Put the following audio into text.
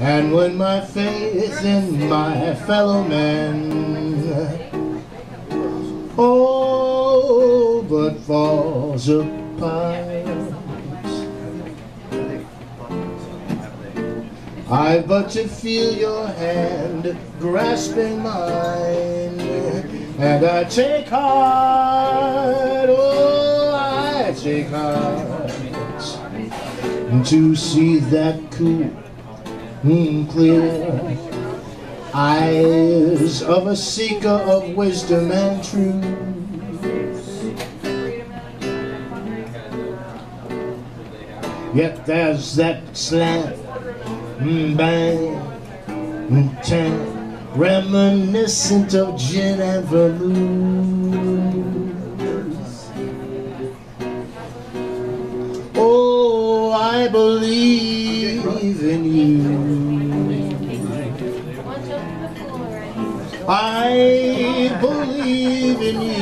And when my faith in my fellow men, oh, but falls apart, I've but to feel your hand grasping mine, and I take heart, oh, I take heart, to see that cool, clear eyes of a seeker of wisdom and truth. Yet there's that slant, bang, tan, reminiscent of gin and vermouth. Oh, I believe in you. I believe in you.